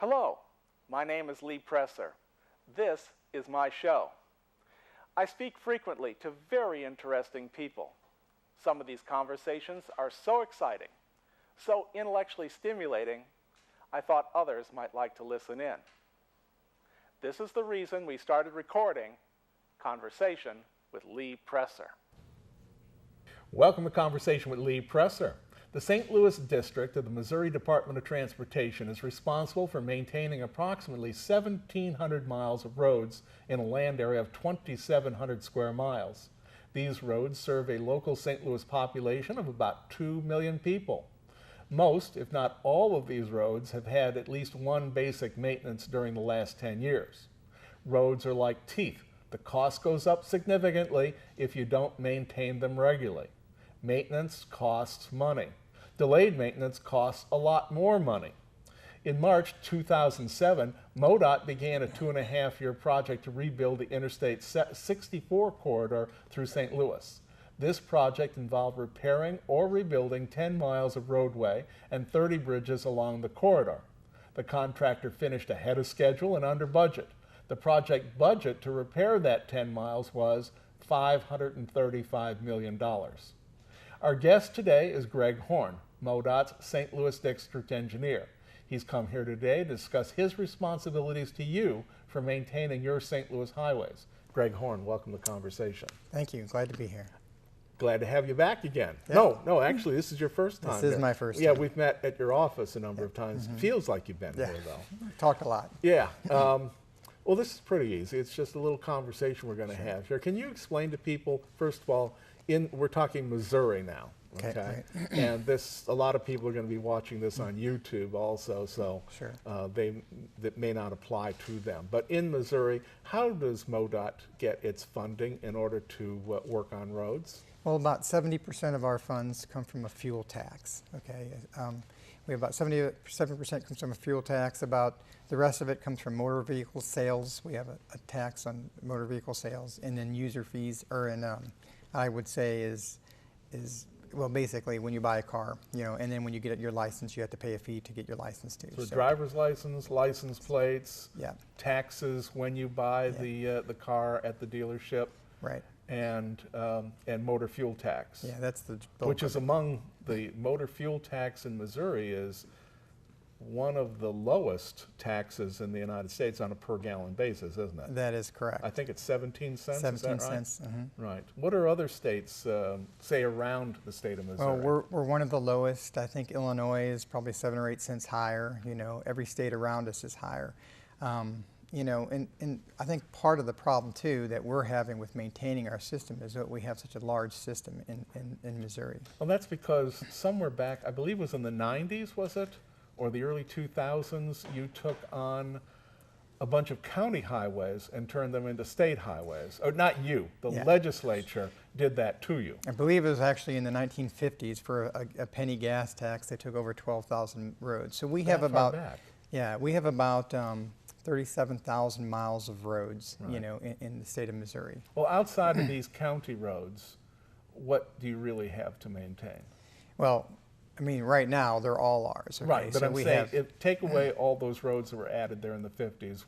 Hello, my name is Lee Presser. This is my show. I speak frequently to very interesting people. Some of these conversations are so exciting, so intellectually stimulating, I thought others might like to listen in. This is the reason we started recording Conversation with Lee Presser. Welcome to Conversation with Lee Presser. The St. Louis District of the Missouri Department of Transportation is responsible for maintaining approximately 1,700 miles of roads in a land area of 2,700 square miles. These roads serve a local St. Louis population of about 2 million people. Most, if not all, of these roads have had at least one basic maintenance during the last 10 years. Roads are like teeth. The cost goes up significantly if you don't maintain them regularly. Maintenance costs money. Delayed maintenance costs a lot more money. In March 2007, MoDOT began a 2.5-year project to rebuild the Interstate 64 corridor through St. Louis. This project involved repairing or rebuilding 10 miles of roadway and 30 bridges along the corridor. The contractor finished ahead of schedule and under budget. The project budget to repair that 10 miles was $535 million. Our guest today is Greg Horn, MoDOT's St. Louis District Engineer. He's come here today to discuss his responsibilities to you for maintaining your St. Louis highways. Greg Horn, welcome to Conversation. Thank you. Glad to be here. Glad to have you back again. Yeah. No, actually, this is your first time. This is my first time. Yeah, we've met at your office a number of times. Feels like you've been here, though. Talked a lot. Yeah. Well, this is pretty easy. It's just a little conversation we're going to have here. Can you explain to people, first of all, we're talking Missouri now, okay? Right. And a lot of people are going to be watching this on YouTube also, so Sure. that may not apply to them. But in Missouri, how does MoDOT get its funding in order to work on roads? Well, about 70% of our funds come from a fuel tax, okay? We have about 77% comes from a fuel tax. About the rest of it comes from motor vehicle sales. We have a tax on motor vehicle sales, and then user fees are in, I would say is well, basically when you buy a car, and then when you get your license, you have to pay a fee to get your license too. So driver's license, license plates, yeah, taxes when you buy the car at the dealership, right, and motor fuel tax. Yeah, that's the which is among the motor fuel tax in Missouri is one of the lowest taxes in the United States on a per gallon basis, isn't it? That is correct. I think it's 17 cents. 17 is that right? cents. Mm-hmm. Right. What are other states say around the state of Missouri? Well, we're one of the lowest. I think Illinois is probably 7 or 8 cents higher. Every state around us is higher. And I think part of the problem too that we're having with maintaining our system is that we have such a large system in Missouri. Well, that's because somewhere back, I believe it was in the 90s, was it? Or the early 2000s, you took on a bunch of county highways and turned them into state highways. Or not you, the legislature did that to you. I believe it was actually in the 1950s for a penny gas tax. They took over 12,000 roads. So we have about, we have about 37,000 miles of roads, right, in the state of Missouri. Well, outside of these county roads, what do you really have to maintain? Well, I mean, right now, they're all ours. Okay? Right, but so I'm saying, take away all those roads that were added there in the 50s,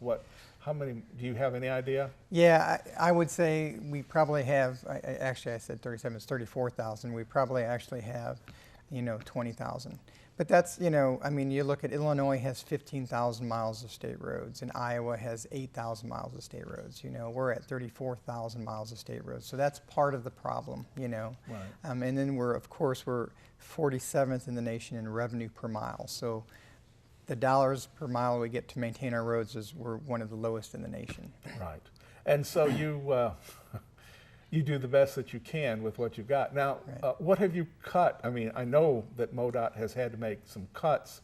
how many, do you have any idea? Yeah, I would say we probably have, actually I said 37, it's 34,000. We probably actually have, 20,000. But that's, I mean, you look at Illinois has 15,000 miles of state roads, and Iowa has 8,000 miles of state roads. We're at 34,000 miles of state roads. So that's part of the problem, Right. And then we're 47th in the nation in revenue per mile. So the dollars per mile we get to maintain our roads we're one of the lowest in the nation. Right. And so you do the best that you can with what you've got. Now, right, what have you cut? I mean, I know that MoDOT has had to make some cuts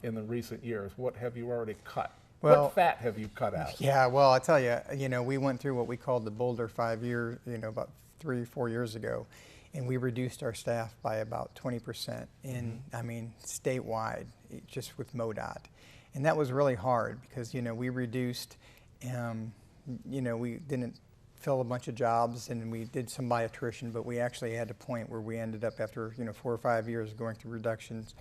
in the recent years. What have you already cut? Well, what fat have you cut out? Yeah, well, I tell you, we went through what we called the Boulder 5-year, about 3 or 4 years ago, and we reduced our staff by about 20% statewide, just with MoDOT. And that was really hard because, we reduced, we didn't fill a bunch of jobs, and we did some by attrition, but we actually had a point where we ended up after 4 or 5 years going through reductions,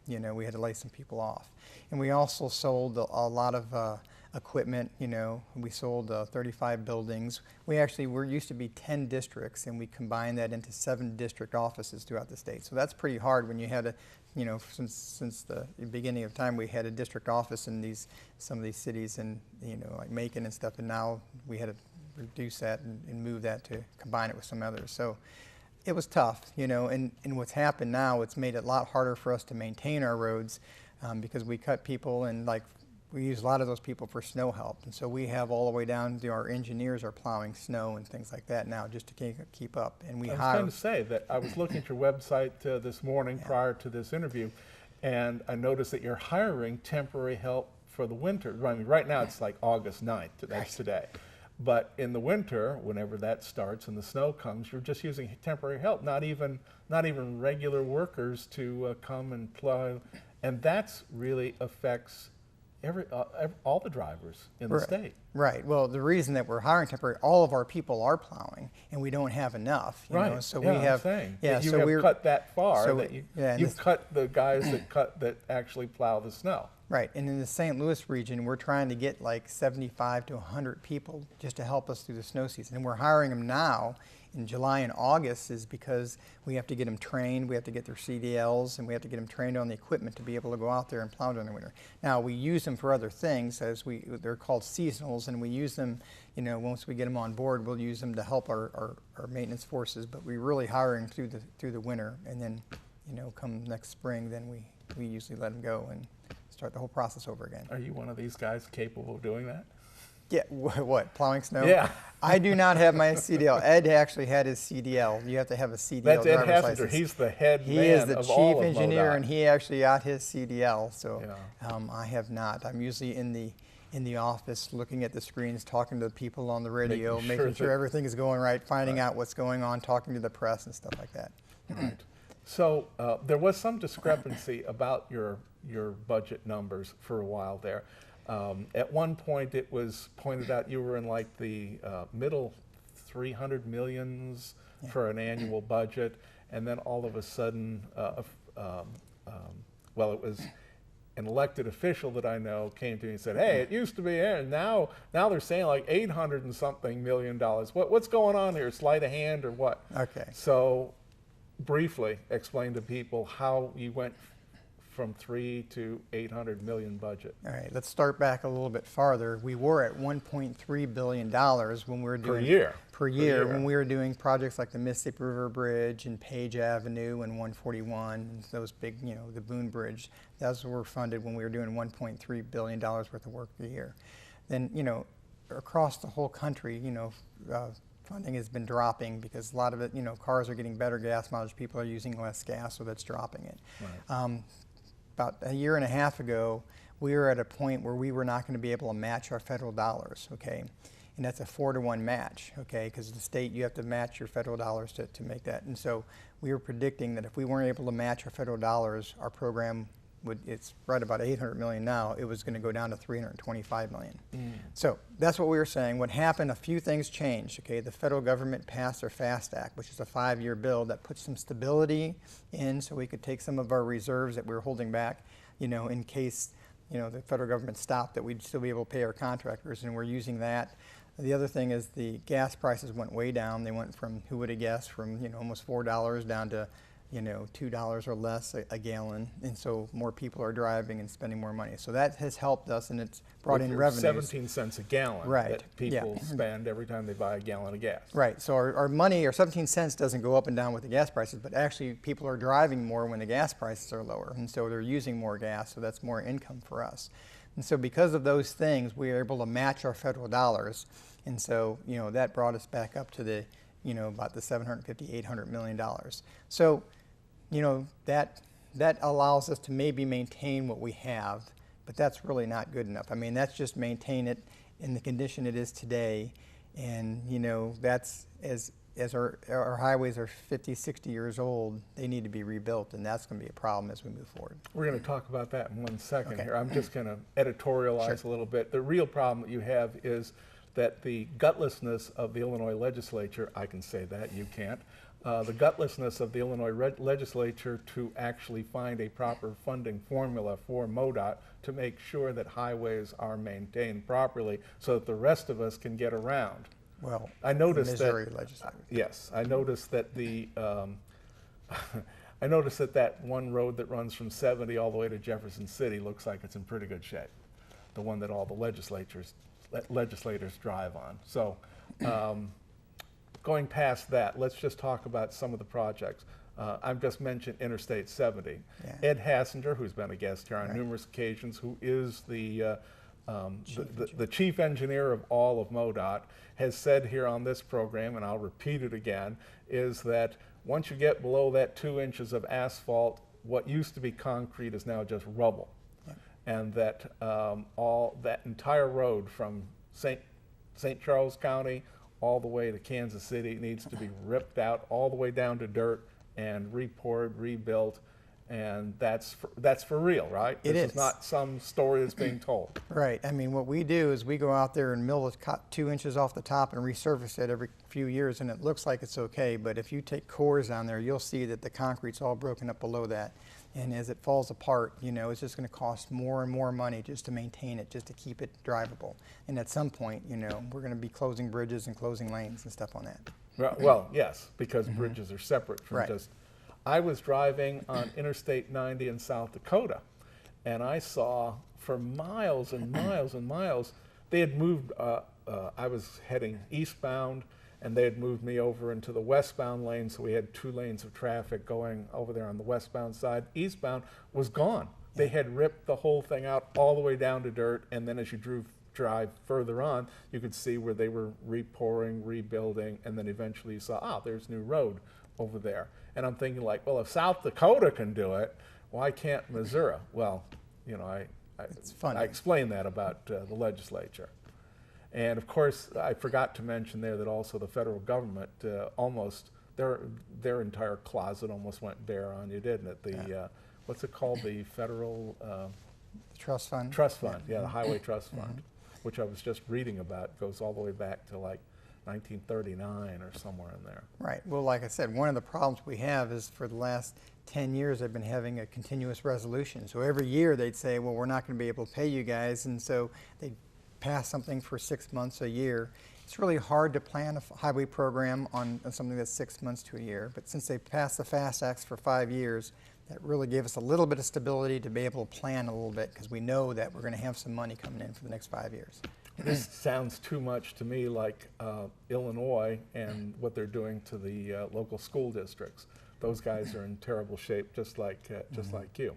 You know, we had to lay some people off. And we also sold a lot of equipment. You know, we sold 35 buildings. We used to be 10 districts, and we combined that into 7 district offices throughout the state. So that's pretty hard when you had you know, since the beginning of time, we had a district office in some of these cities, and you know, like Macon and stuff, and now we had to reduce that and move that to combine it with some others. So it was tough, you know, and what's happened now, it's made it a lot harder for us to maintain our roads because we cut people, and like we use a lot of those people for snow help. And so we have all the way down to our engineers are plowing snow and things like that now just to keep up. And we hire. I was going to say that I was looking at your website this morning prior to this interview, and I noticed that you're hiring temporary help for the winter. I mean, right now it's like August 9th, that's today. But in the winter, whenever that starts and the snow comes, you're just using temporary help, not even regular workers to come and plow. And that's really affects all the drivers in the state. Right. Well, the reason that we're hiring temporary, all of our people are plowing, and we don't have enough. You know? So we have. You have cut that far that you've cut the guys that actually plow the snow. Right. And in the St. Louis region, we're trying to get like 75 to 100 people just to help us through the snow season, and we're hiring them now. In July and August is because we have to get them trained, we have to get their CDLs, and we have to get them trained on the equipment to be able to go out there and plow during the winter. Now, we use them for other things, they're called seasonals, and we use them, you know, once we get them on board, we'll use them to help our maintenance forces, but we really hire them through the winter, and then, you know, come next spring, then we usually let them go and start the whole process over again. Are you one of these guys capable of doing that? Yeah, what, plowing snow? Yeah. I do not have my CDL. Ed actually had his CDL. You have to have a CDL That's Ed driver's Hassinger. license. He's the head He man is the of all chief of engineer, MoDOT. and he actually got his CDL. So Yeah. I have not. I'm usually in the office looking at the screens, talking to the people on the radio, making sure everything is going right, finding out what's going on, talking to the press and stuff like that. Right. So there was some discrepancy about your budget numbers for a while there. At one point, it was pointed out you were in like the middle 300 millions for an annual budget, and then all of a sudden, well, it was an elected official that I know came to me and said, "Hey, it used to be here, and now they're saying like 800 and something million dollars. What's going on here? Sleight of hand or what?" Okay. So, briefly explain to people how you went from 3 to 800 million budget. All right, let's start back a little bit farther. We were at $1.3 billion when we were doing per year when we were doing projects like the Mississippi River Bridge and Page Avenue and 141, and those big, you know, the Boone Bridge. Those were funded when we were doing $1.3 billion worth of work a year. Then, you know, across the whole country, you know, funding has been dropping because a lot of it, you know, cars are getting better gas mileage, people are using less gas, so that's dropping it. Right. About a year and a half ago, we were at a point where we were not going to be able to match our federal dollars, okay? And that's a 4-to-1 match, okay? Because the state, you have to match your federal dollars to make that. And so we were predicting that if we weren't able to match our federal dollars, our program it's right about 800 million now, it was going to go down to 325 million. So that's what we were saying. What happened, a few things changed, okay? The federal government passed their FAST Act, which is a 5-year bill that puts some stability in so we could take some of our reserves that we were holding back, you know, in case, you know, the federal government stopped, that we'd still be able to pay our contractors, and we're using that. The other thing is the gas prices went way down. They went from, who would have guessed, from, you know, almost $4 down to, you know, $2 or less a gallon, and so more people are driving and spending more money. So that has helped us, and it's brought in revenues. 17 cents a gallon that people spend every time they buy a gallon of gas. Right. So our money, our 17 cents doesn't go up and down with the gas prices, but actually people are driving more when the gas prices are lower, and so they're using more gas, so that's more income for us. And so because of those things, we are able to match our federal dollars, and so, you know, that brought us back up to the, you know, about the $750, $800 million. So, you know, that allows us to maybe maintain what we have, but that's really not good enough. I mean, that's just maintain it in the condition it is today, and, you know, that's as our highways are 50, 60 years old, they need to be rebuilt, and that's going to be a problem as we move forward. We're going to talk about that in 1 second here. I'm just going to editorialize a little bit. The real problem that you have is that the gutlessness of the Illinois legislature, I can say that, you can't, the gutlessness of the Illinois legislature to actually find a proper funding formula for MoDOT to make sure that highways are maintained properly so that the rest of us can get around. Well, I noticed Missouri that, legislature. yes, I noticed that the I noticed that that one road that runs from 70 all the way to Jefferson City looks like it's in pretty good shape. The one that all the legislators drive on. So going past that, let's just talk about some of the projects. I've just mentioned Interstate 70. Yeah. Ed Hassinger, who's been a guest here on numerous occasions, who is the chief engineer of all of MoDOT, has said here on this program, and I'll repeat it again, is that once you get below that 2 inches of asphalt, what used to be concrete is now just rubble. Yeah. And that all that entire road from St. Charles County all the way to Kansas City needs to be ripped out all the way down to dirt and repoured, rebuilt, and that's for real, right? This is not some story that's being told. Right. I mean, what we do is we go out there and mill it 2 inches off the top and resurface it every few years, and it looks like it's okay, but if you take cores down there, you'll see that the concrete's all broken up below that. And as it falls apart, you know, it's just going to cost more and more money just to maintain it, just to keep it drivable. And at some point, you know, we're going to be closing bridges and closing lanes and stuff on that. Well, yes, because bridges are separate from just... I was driving on Interstate 90 in South Dakota, and I saw for miles and miles and miles, they had moved, I was heading eastbound, and they had moved me over into the westbound lane, so we had 2 lanes of traffic going over there on the westbound side. Eastbound was gone. They had ripped the whole thing out all the way down to dirt, and then as you drive further on, you could see where they were repouring, rebuilding, and then eventually you saw, there's new road over there. And I'm thinking like, well, if South Dakota can do it, why can't Missouri? Well, you know, I explained that about the legislature. And of course, I forgot to mention there that also the federal government almost, their entire closet almost went bare on you, didn't it? The, what's it called? The federal... Trust fund. Trust fund, yeah, the Highway Trust Fund, which I was just reading about, goes all the way back to like 1939 or somewhere in there. Right. Well, like I said, one of the problems we have is for the last 10 years they've been having a continuous resolution. So every year they'd say, well, we're not going to be able to pay you guys, and so they'd pass something for 6 months, a year. It's really hard to plan a highway program on something that's 6 months to a year, but since they passed the FAST Acts for 5 years, that really gave us a little bit of stability to be able to plan a little bit, because we know that we're going to have some money coming in for the next 5 years. This sounds too much to me like Illinois and what they're doing to the local school districts. Those guys are in terrible shape, just like you.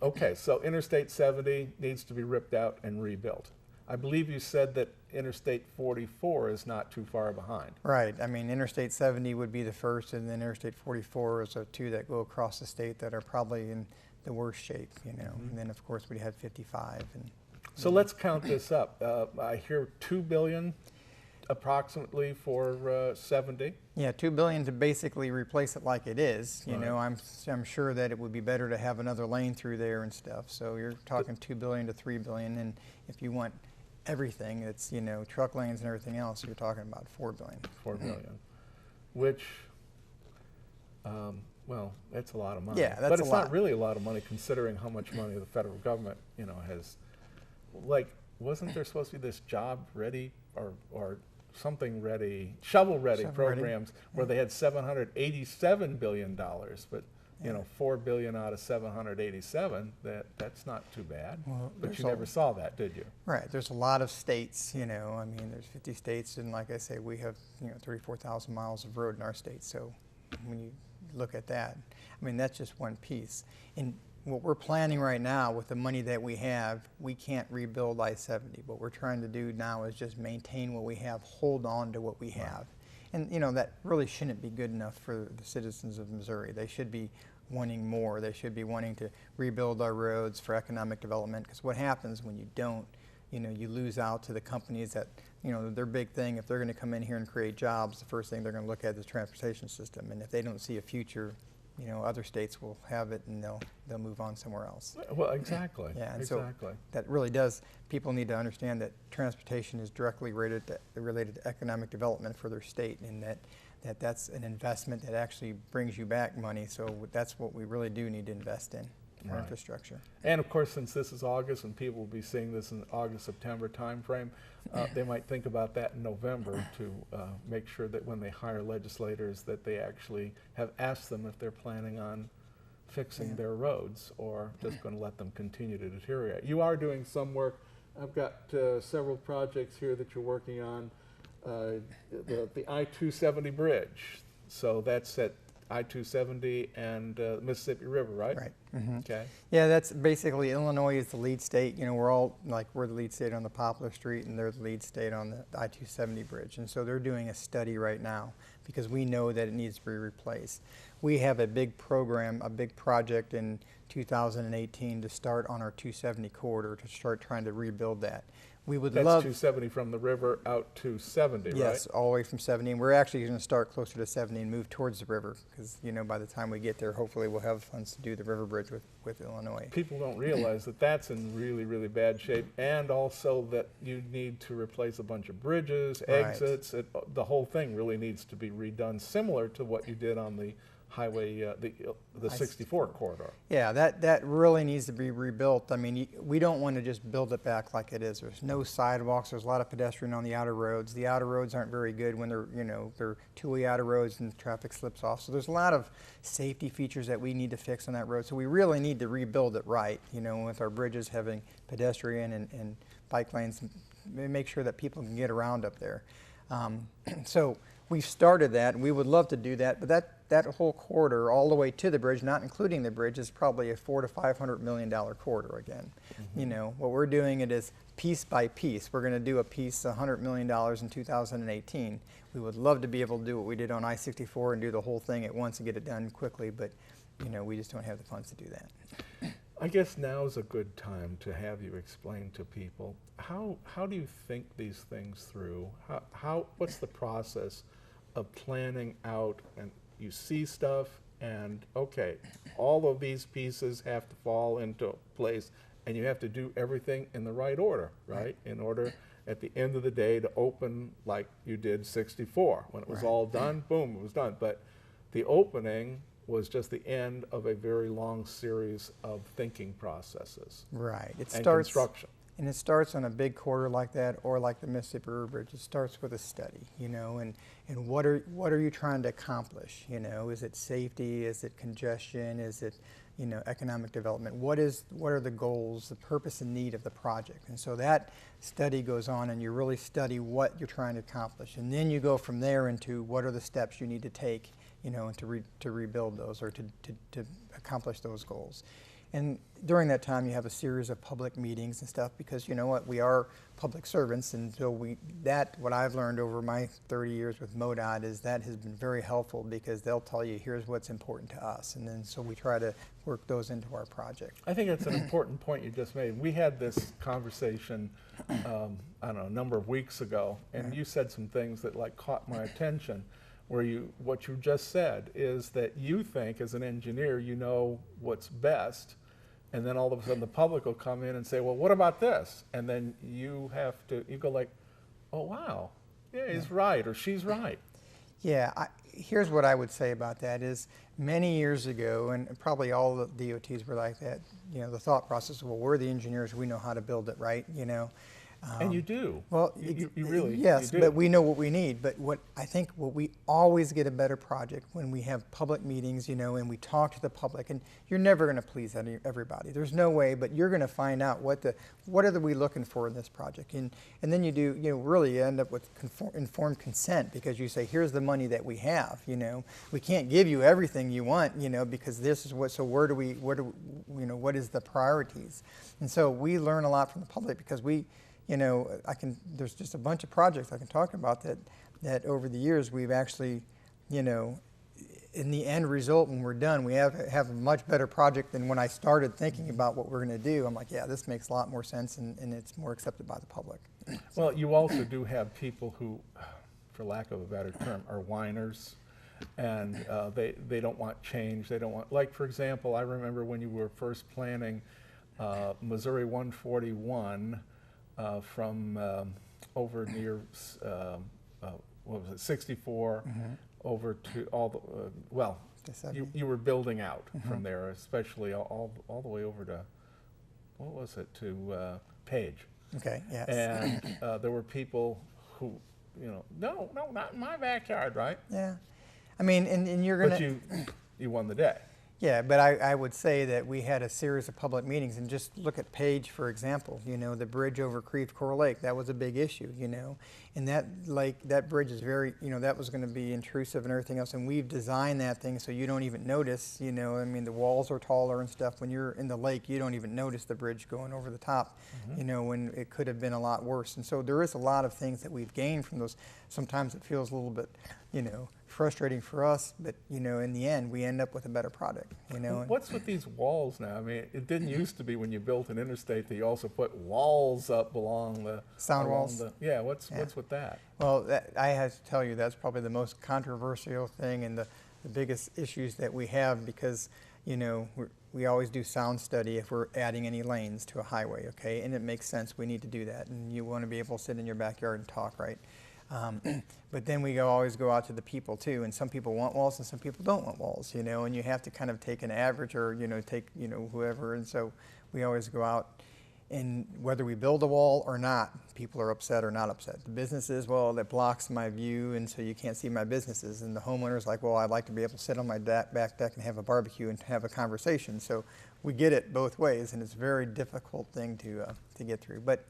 Okay, so Interstate 70 needs to be ripped out and rebuilt. I believe you said that Interstate 44 is not too far behind. Right. I mean, Interstate 70 would be the first, and then Interstate 44 is the 2 that go across the state that are probably in the worst shape, you know. And then, of course, we had 55. So let's count this up. I hear $2 billion approximately for 70. Yeah, $2 billion to basically replace it like it is. You know, I'm sure that it would be better to have another lane through there and stuff. So you're talking $2 billion to $3 billion, and if you want everything, it's, you know, truck lanes and everything else, you're talking about $4 billion. $4 billion, which, well, that's a lot of money. Yeah, that's but it's not really a lot of money considering how much money the federal government, you know, has. Like, wasn't there supposed to be this job ready or something ready, shovel ready programs where they had $787 billion, but you know, $4 billion out of 787, that's not too bad. Well, but you never saw that, did you? Right. There's a lot of states, you know, I mean, there's 50 states, and like I say, we have, you know, 34,000 miles of road in our state. So when you look at that, I mean, that's just one piece. And what we're planning right now with the money that we have, we can't rebuild I-70. What we're trying to do now is just maintain what we have, hold on to what we have. And, you know, that really shouldn't be good enough for the citizens of Missouri. They should be wanting more. They should be wanting to rebuild our roads for economic development, because what happens when you don't, you know, you lose out to the companies that, you know, their big thing, if they're going to come in here and create jobs, the first thing they're going to look at is the transportation system. And if they don't see a future, you know, other states will have it, and they'll move on somewhere else. Well, exactly. Yeah, and so that really does. People need to understand that transportation is directly related to economic development for their state, and that that's an investment that actually brings you back money. So that's what we really do need to invest in, our infrastructure. And of course, since this is August and people will be seeing this in the August-September timeframe, they might think about that in November to make sure that when they hire legislators that they actually have asked them if they're planning on fixing their roads or just going to let them continue to deteriorate. You are doing some work. I've got several projects here that you're working on. The I-270 bridge. So that's at I-270 and Mississippi River, right? Right. Okay. Yeah, that's basically, Illinois is the lead state. You know, we're the lead state on the Poplar Street, and they're the lead state on the I-270 bridge. And so they're doing a study right now because we know that it needs to be replaced. We have a big program, a big project in 2018 to start on our 270 corridor to start trying to rebuild that. We would That's love 270 from the river out to 70, right? Yes, all the way from 70. And we're actually going to start closer to 70 and move towards the river because, you know, by the time we get there, hopefully we'll have funds to do the river bridge with Illinois. People don't realize that that's in really, really bad shape, and also that you need to replace a bunch of bridges, exits. The whole thing really needs to be redone, similar to what you did on the highway, the 64 corridor. Yeah, that really needs to be rebuilt. I mean, we don't want to just build it back like it is. There's no sidewalks. There's a lot of pedestrian on the outer roads. The outer roads aren't very good when they're two-way outer roads and traffic slips off. So there's a lot of safety features that we need to fix on that road. So we really need to rebuild it right, you know, with our bridges having pedestrian and bike lanes, and make sure that people can get around up there. So we've started that, and we would love to do that, but that whole corridor all the way to the bridge, not including the bridge, is probably a $400 to $500 million corridor again. You know, what we're doing it is piece by piece. We're going to do a piece, $100 million in 2018. We would love to be able to do what we did on I-64 and do the whole thing at once and get it done quickly, but you know, we just don't have the funds to do that. I guess now is a good time to have you explain to people how do you think these things through? What's the process of planning out, and you see stuff and okay, all of these pieces have to fall into place and you have to do everything in the right order, right? In order at the end of the day to open like you did 64. When it was all done, boom, it was done. But the opening was just the end of a very long series of thinking processes. Right. And construction. And it starts on a big corridor like that, or like the Mississippi River Bridge. It starts with a study, you know, and what are you trying to accomplish? You know, is it safety? Is it congestion? Is it, you know, economic development? What are the goals, the purpose and need of the project? And so that study goes on, and you really study what you're trying to accomplish, and then you go from there into what are the steps you need to take, you know, to rebuild those or to accomplish those goals. And during that time, you have a series of public meetings and stuff because, you know what, we are public servants, and so what I've learned over my 30 years with MoDOT is that has been very helpful because they'll tell you, here's what's important to us, and then so we try to work those into our project. I think that's an important point you just made. We had this conversation, I don't know, a number of weeks ago, and you said some things that like caught my attention. Where what you just said is that you think as an engineer you know what's best, and then all of a sudden the public will come in and say, well, what about this? And then you go like, oh wow, yeah, he's right or she's right. Yeah, here's what I would say about that is many years ago, and probably all the DOTs were like that, you know, the thought process of, well, we're the engineers, we know how to build it right, you know. And you do. Well, you really yes, you do. But we know what we need. But I think we always get a better project when we have public meetings, you know, and we talk to the public. And you're never going to please everybody. There's no way, but you're going to find out what are we looking for in this project. And then you really end up with informed consent because you say, here's the money that we have. You know, we can't give you everything you want, you know, because this is what. So what is the priorities? And so we learn a lot from the public because you know, there's just a bunch of projects I can talk about that over the years we've actually, you know, in the end result when we're done, we have a much better project than when I started thinking about what we're going to do. I'm like, yeah, this makes a lot more sense and it's more accepted by the public. Well, you also do have people who, for lack of a better term, are whiners. And they don't want change. They don't want, like for example, I remember when you were first planning Missouri 141, from over near, what was it, 64 over to all the, well, To 70. you were building out from there, especially all the way over to, what was it, to Page. Okay, yes. And there were people who, no, not in my backyard, right? Yeah. I mean, and you're going to... But you won the day. Yeah, but I would say that we had a series of public meetings, and just look at Page, for example, the bridge over Creve Coeur Lake, that was a big issue, and that bridge is very, that was going to be intrusive and everything else, and we've designed that thing so you don't even notice, I mean, the walls are taller and stuff. When you're in the lake, you don't even notice the bridge going over the top, when it could have been a lot worse. And so there is a lot of things that we've gained from those. Sometimes it feels a little bit, frustrating for us, but in the end we end up with a better product. What's with these walls now? I mean, it didn't used to be when you built an interstate that you also put walls up along the walls. What's with that? Well, I have to tell you, that's probably the most controversial thing and the biggest issues that we have, because we always do sound study if we're adding any lanes to a highway, okay? And it makes sense, we need to do that, and you want to be able to sit in your backyard and talk, right? But then we always go out to the people too, and some people want walls and some people don't want walls, and you have to kind of take an average, or take whoever. And so we always go out, and whether we build a wall or not, people are upset or not upset. The businesses, well, that blocks my view, and so you can't see my businesses. And the homeowner's like, well, I'd like to be able to sit on my back deck and have a barbecue and have a conversation. So we get it both ways, and it's a very difficult thing to get through. But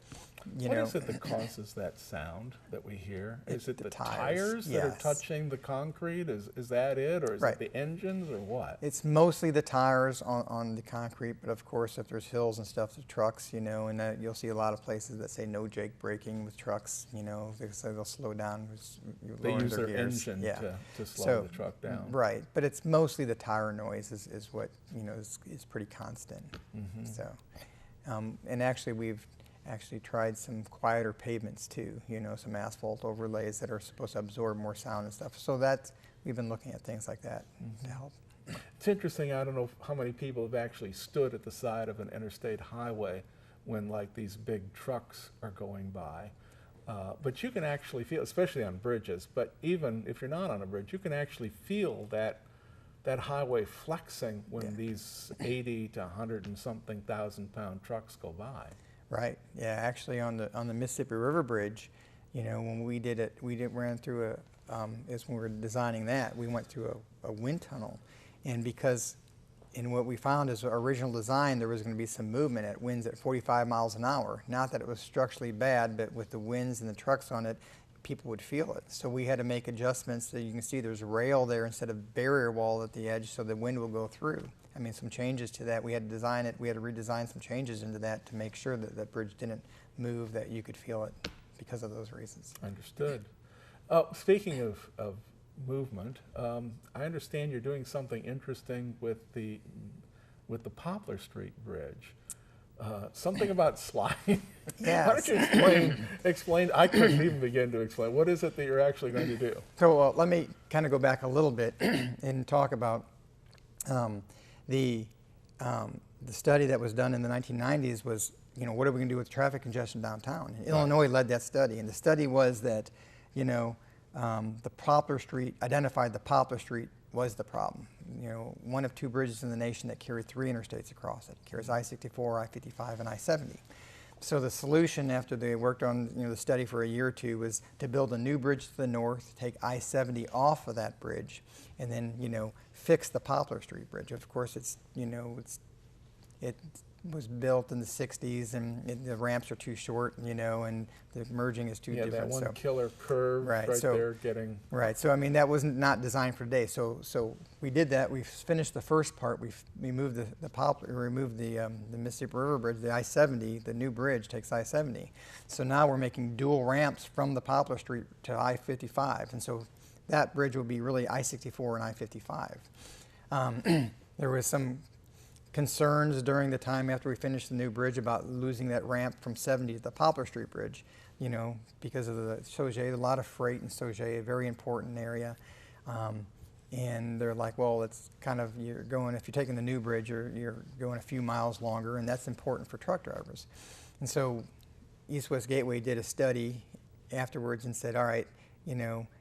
what is it that causes that sound that we hear? Is it the tires that yes. are touching the concrete? Is that it, or is right. it the engines, or what? It's mostly the tires on the concrete, but of course, if there's hills and stuff, the trucks, and you'll see a lot of places that say no Jake braking with trucks. They say they'll slow down. They use their gears. engine yeah. to slow the truck down. Right, but it's mostly the tire noise is what is pretty constant. So, and actually we've tried some quieter pavements too, some asphalt overlays that are supposed to absorb more sound and stuff. So we've been looking at things like that to help. It's interesting, I don't know how many people have actually stood at the side of an interstate highway when like these big trucks are going by. But you can actually feel, especially on bridges, but even if you're not on a bridge, you can actually feel that highway flexing when these 80 to 100 and something thousand pound trucks go by. Right. Yeah. Actually, on the Mississippi River Bridge, when we did it, ran through is when we were designing that, we went through a wind tunnel, and because in what we found is our original design, there was going to be some movement at winds at 45 miles an hour. Not that it was structurally bad, but with the winds and the trucks on it, people would feel it. So we had to make adjustments. So you can see there's a rail there instead of barrier wall at the edge, so the wind will go through. I mean, some changes to that. We had to design it. We had to redesign some changes into that to make sure that that bridge didn't move, that you could feel it because of those reasons. Understood. Speaking of movement, I understand you're doing something interesting with the Poplar Street Bridge. Something about sliding. Yes. Why don't you explain? I couldn't even begin to explain. What is it that you're actually going to do? So let me kind of go back a little bit and talk about the study that was done in the 1990s was, what are we going to do with traffic congestion downtown? And Illinois led that study, and the study was that, the Poplar Street, identified the Poplar Street was the problem. One of two bridges in the nation that carry 3 interstates across it. It carries I-64, I-55, and I-70. So the solution, after they worked on the study for a year or two, was to build a new bridge to the north, take I-70 off of that bridge, and then fix the Poplar Street Bridge. Of course, it was built in the 60s, and the ramps are too short, and the merging is too different. Yeah, that one killer curve right there getting... Right, so I mean, that was not designed for today. So we did that. We finished the first part. We moved the Poplar, removed the Mississippi River Bridge, the I-70, the new bridge takes I-70. So now we're making dual ramps from the Poplar Street to I-55, and so that bridge will be really I-64 and I-55. There was some concerns during the time after we finished the new bridge about losing that ramp from 70 to the Poplar Street Bridge, because of the Sauget, a lot of freight in Sauget, a very important area. And they're like, well, it's kind of, if you're taking the new bridge, you're going a few miles longer, and that's important for truck drivers. And so East West Gateway did a study afterwards and said, all right,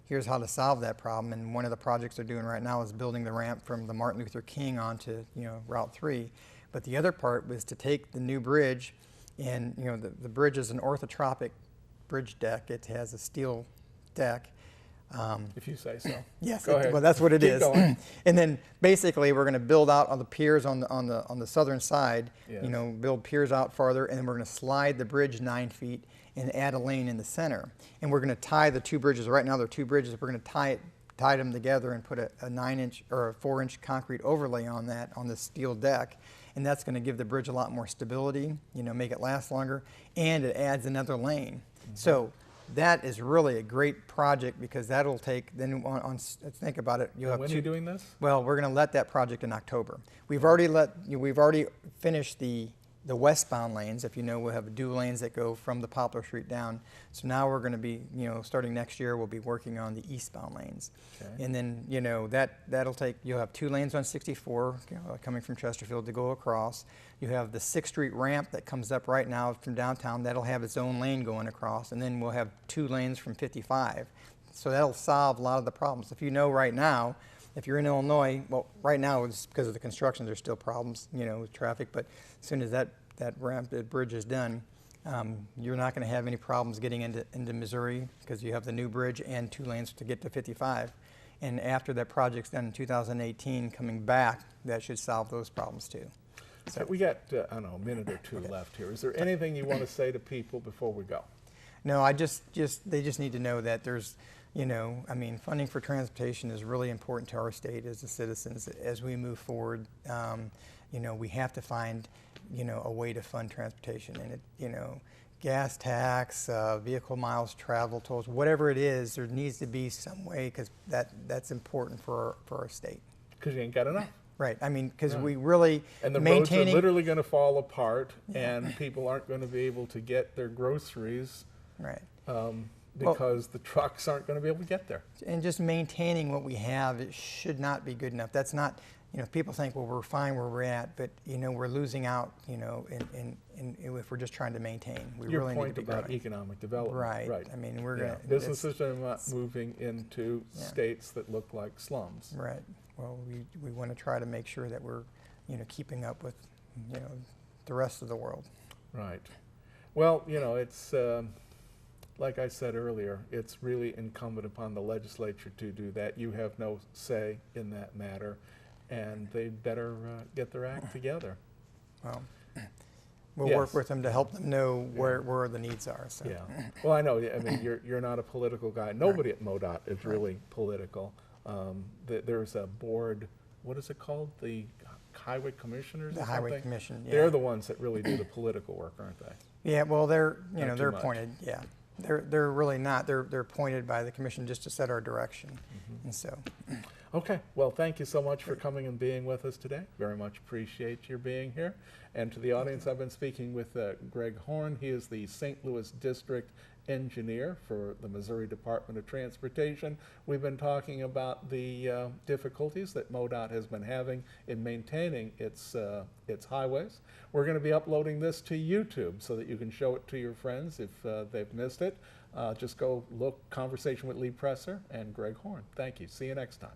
here's how to solve that problem. And one of the projects they're doing right now is building the ramp from the Martin Luther King onto, Route 3. But the other part was to take the new bridge, and the bridge is an orthotropic bridge deck. It has a steel deck. If you say so. Yes, Go ahead. well, that's what it Keep is. going. And then basically we're going to build out on the piers on the southern side. Yes. Build piers out farther, and then we're going to slide the bridge 9 feet and add a lane in the center. And we're going to tie the two bridges. Right now there are two bridges. We're going to tie them together and put a 9-inch or a 4-inch concrete overlay on the steel deck. And that's going to give the bridge a lot more stability, make it last longer, and it adds another lane. Mm-hmm. So that is really a great project, because that'll take, then think about it. When are you doing this? Well, we're going to let that project in October. We've already finished the westbound lanes. If we'll have dual lanes that go from the Poplar Street down. So now we're going to be, starting next year, we'll be working on the eastbound lanes. Okay. And then, that'll take, you'll have 2 lanes on 64 coming from Chesterfield to go across. You have the 6th Street ramp that comes up right now from downtown. That'll have its own lane going across. And then we'll have 2 lanes from 55. So that'll solve a lot of the problems. If right now, if you're in Illinois, well, right now it's because of the construction, there's still problems, with traffic. But as soon as that bridge is done, you're not going to have any problems getting into Missouri, because you have the new bridge and 2 lanes to get to 55. And after that project's done in 2018, coming back, that should solve those problems too. So we got, I don't know, a minute or 2 left here. Is there anything you want to say to people before we go? No, they just need to know that there's, funding for transportation is really important to our state as the citizens as we move forward. We have to find, a way to fund transportation, and gas tax, vehicle miles traveled, tolls, whatever it is, there needs to be some way, because that's important for our state. Because you ain't got enough. Right. Because we really and the roads are literally going to fall apart, and people aren't going to be able to get their groceries. Right. Because the trucks aren't going to be able to get there. And just maintaining what we have, it should not be good enough. That's not, people think, well, we're fine where we're at, but, we're losing out, if we're just trying to maintain. Your really point need to be about growing. Economic development. Right. We're going to... Businesses are not moving into states that look like slums. Right. Well, we want to try to make sure that we're, keeping up with, the rest of the world. Right. Well, it's... like I said earlier, it's really incumbent upon the legislature to do that. You have no say in that matter, and they better get their act together. Well, we'll work with them to help them know where the needs are. So. Yeah. Well, I know. You're not a political guy. Nobody at MoDOT is really political. There's a board. What is it called? The Highway Commissioners. The Highway Commission. Yeah. They're the ones that really do the political work, aren't they? Yeah. Well, they're appointed. Yeah. They're really not. They're appointed by the commission just to set our direction, and so. Okay. Well, thank you so much for coming and being with us today. Very much appreciate your being here. And to the audience, I've been speaking with Greg Horn. He is the St. Louis District Engineer for the Missouri Department of Transportation. We've been talking about the difficulties that MoDOT has been having in maintaining its highways. We're going to be uploading this to YouTube so that you can show it to your friends if they've missed it. Just go look Conversation with Lee Presser and Greg Horn. Thank you. See you next time.